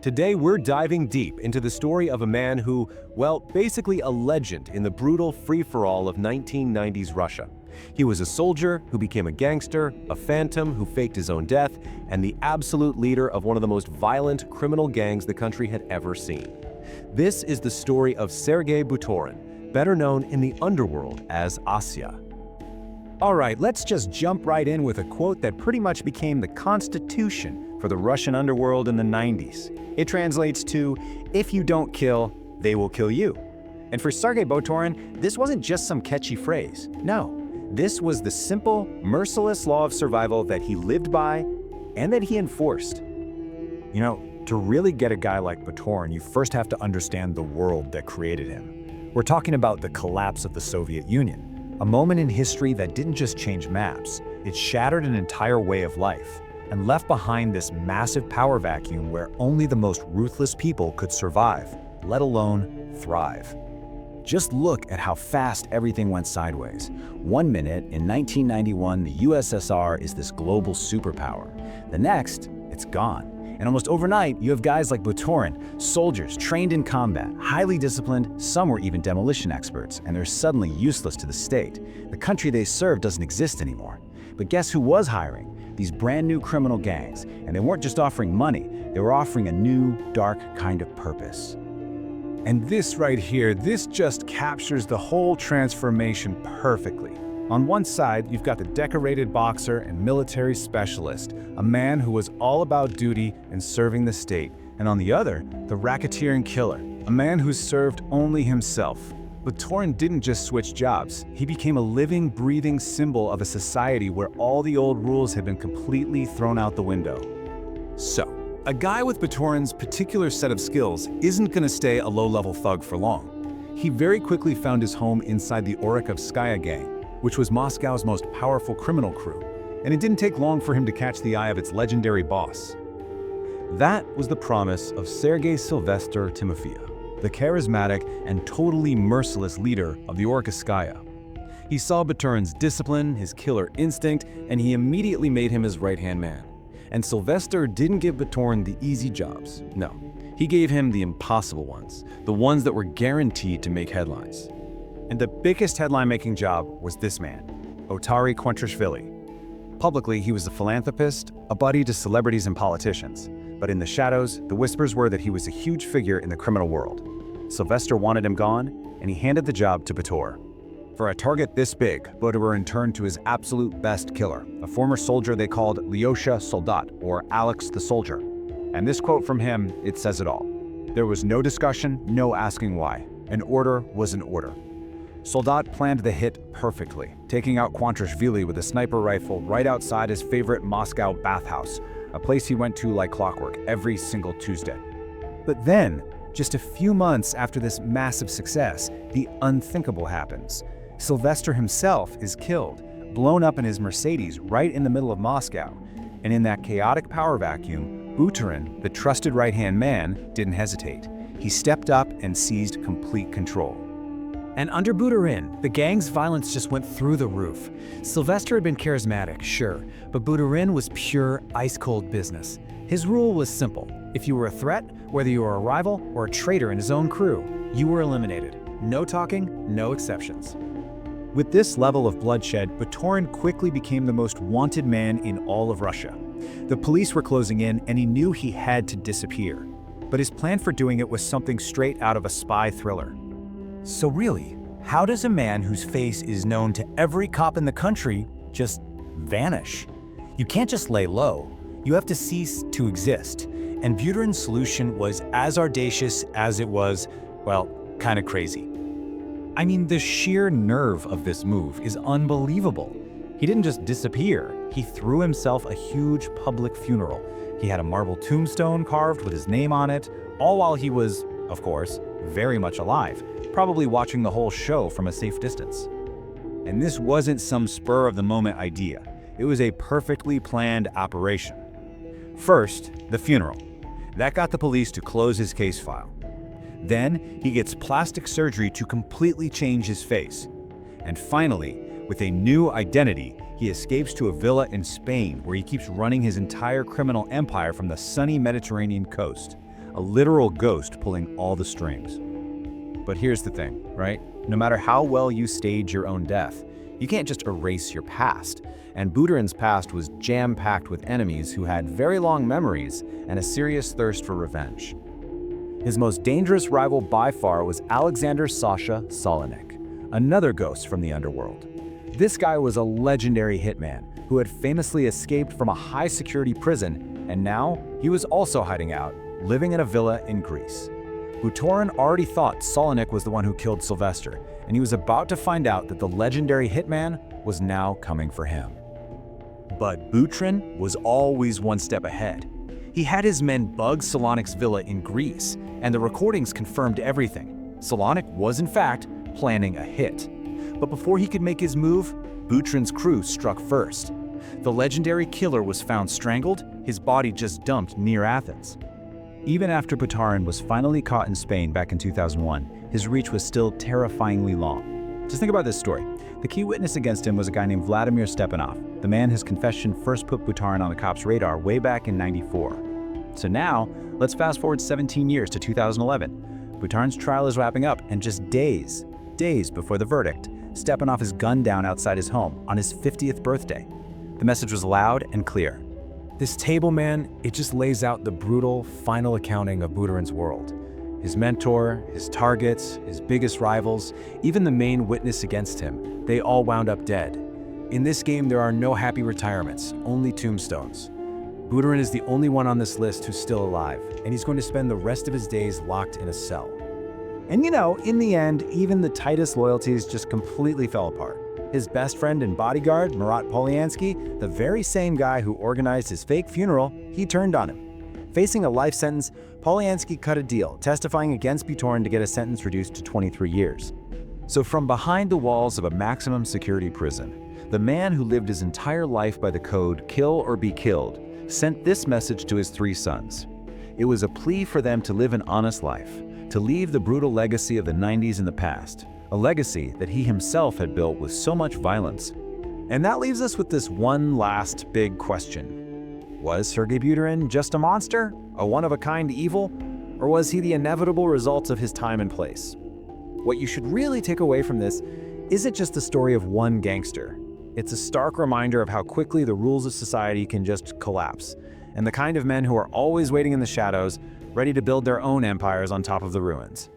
Today we're diving deep into the story of a man who, well, basically a legend in the brutal free-for-all of 1990s Russia. He was a soldier who became a gangster, a phantom who faked his own death, and the absolute leader of one of the most violent criminal gangs the country had ever seen. This is the story of Sergey Butorin, better known in the underworld as Asya. All right, let's just jump right in with a quote that pretty much became the constitution for the Russian underworld in the 90s. It translates to, "If you don't kill, they will kill you." And for Sergey Butorin, this wasn't just some catchy phrase. No, this was the simple, merciless law of survival that he lived by and that he enforced. You know, to really get a guy like Butorin, you first have to understand the world that created him. We're talking about the collapse of the Soviet Union, a moment in history that didn't just change maps, it shattered an entire way of life and left behind this massive power vacuum where only the most ruthless people could survive, let alone thrive. Just look at how fast everything went sideways. One minute, in 1991, the USSR is this global superpower. The next, it's gone. And almost overnight, you have guys like Butorin, soldiers trained in combat, highly disciplined, some were even demolition experts, and they're suddenly useless to the state. The country they serve doesn't exist anymore. But guess who was hiring? These brand new criminal gangs. And they weren't just offering money, they were offering a new, dark kind of purpose. And this right here, this just captures the whole transformation perfectly. On one side, you've got the decorated boxer and military specialist, a man who was all about duty and serving the state. And on the other, the racketeering killer, a man who served only himself. Butorin didn't just switch jobs. He became a living, breathing symbol of a society where all the old rules had been completely thrown out the window. So, a guy with Butorin's particular set of skills isn't going to stay a low-level thug for long. He very quickly found his home inside the Orikhovskaya gang, which was Moscow's most powerful criminal crew, and it didn't take long for him to catch the eye of its legendary boss. That was the promise of Sergei Sylvester Timofeyev, the charismatic and totally merciless leader of the Orikhovskaya. He saw Butorin's discipline, his killer instinct, and he immediately made him his right-hand man. And Sylvester didn't give Butorin the easy jobs. No, he gave him the impossible ones, the ones that were guaranteed to make headlines. And the biggest headline-making job was this man, Ottari Kvantrashvili. Publicly, he was a philanthropist, a buddy to celebrities and politicians. But in the shadows, the whispers were that he was a huge figure in the criminal world. Sylvester wanted him gone, and he handed the job to Butorin. For a target this big, Butorin turned to his absolute best killer, a former soldier they called Lyosha Soldat, or Alex the Soldier. And this quote from him, it says it all. There was no discussion, no asking why. An order was an order. Soldat planned the hit perfectly, taking out Kvantrashvili with a sniper rifle right outside his favorite Moscow bathhouse, a place he went to like clockwork every single Tuesday. But then, just a few months after this massive success, the unthinkable happens. Sylvester himself is killed, blown up in his Mercedes right in the middle of Moscow. And in that chaotic power vacuum, Butorin, the trusted right-hand man, didn't hesitate. He stepped up and seized complete control. And under Butorin, the gang's violence just went through the roof. Sylvester had been charismatic, sure, but Butorin was pure, ice-cold business. His rule was simple. If you were a threat, whether you were a rival or a traitor in his own crew, you were eliminated. No talking, no exceptions. With this level of bloodshed, Butorin quickly became the most wanted man in all of Russia. The police were closing in, and he knew he had to disappear. But his plan for doing it was something straight out of a spy thriller. So really, how does a man whose face is known to every cop in the country just vanish? You can't just lay low. You have to cease to exist. And Butorin's solution was as audacious as it was, well, kind of crazy. I mean, the sheer nerve of this move is unbelievable. He didn't just disappear, he threw himself a huge public funeral. He had a marble tombstone carved with his name on it, all while he was, of course, very much alive, probably watching the whole show from a safe distance. And this wasn't some spur-of-the-moment idea. It was a perfectly planned operation. First, the funeral. That got the police to close his case file. Then, he gets plastic surgery to completely change his face. And finally, with a new identity, he escapes to a villa in Spain where he keeps running his entire criminal empire from the sunny Mediterranean coast. a literal ghost pulling all the strings. But here's the thing, right? No matter how well you stage your own death, you can't just erase your past. And Butorin's past was jam-packed with enemies who had very long memories and a serious thirst for revenge. His most dangerous rival by far was Alexander Sasha Solinik, another ghost from the underworld. This guy was a legendary hitman who had famously escaped from a high-security prison, and now he was also hiding out, living in a villa in Greece. Butorin already thought Solinik was the one who killed Sylvester, and he was about to find out that the legendary hitman was now coming for him. But Butorin was always one step ahead. He had his men bug Solinik's villa in Greece, and the recordings confirmed everything. Solinik was in fact planning a hit. But before he could make his move, Butorin's crew struck first. The legendary killer was found strangled, his body just dumped near Athens. Even after Butorin was finally caught in Spain back in 2001, his reach was still terrifyingly long. Just think about this story. The key witness against him was a guy named Vladimir Stepanov, the man whose confession first put Butorin on the cops' radar way back in '94. So now, let's fast forward 17 years to 2011. Butorin's trial is wrapping up, and just days before the verdict, Stepanov is gunned down outside his home on his 50th birthday. The message was loud and clear. This table, man, it just lays out the brutal, final accounting of Butorin's world. His mentor, his targets, his biggest rivals, even the main witness against him, they all wound up dead. In this game, there are no happy retirements, only tombstones. Butorin is the only one on this list who's still alive, and he's going to spend the rest of his days locked in a cell. And in the end, even the tightest loyalties just completely fell apart. His best friend and bodyguard, Murat Polyansky, the very same guy who organized his fake funeral, he turned on him. Facing a life sentence, Polyansky cut a deal, testifying against Butorin to get a sentence reduced to 23 years. So from behind the walls of a maximum security prison, the man who lived his entire life by the code "kill or be killed" sent this message to his 3 sons. It was a plea for them to live an honest life, to leave the brutal legacy of the 90s in the past, a legacy that he himself had built with so much violence. And that leaves us with this one last big question. Was Sergey Butorin just a monster, a one-of-a-kind evil, or was he the inevitable result of his time and place? What you should really take away from this isn't just the story of one gangster. It's a stark reminder of how quickly the rules of society can just collapse, and the kind of men who are always waiting in the shadows, ready to build their own empires on top of the ruins.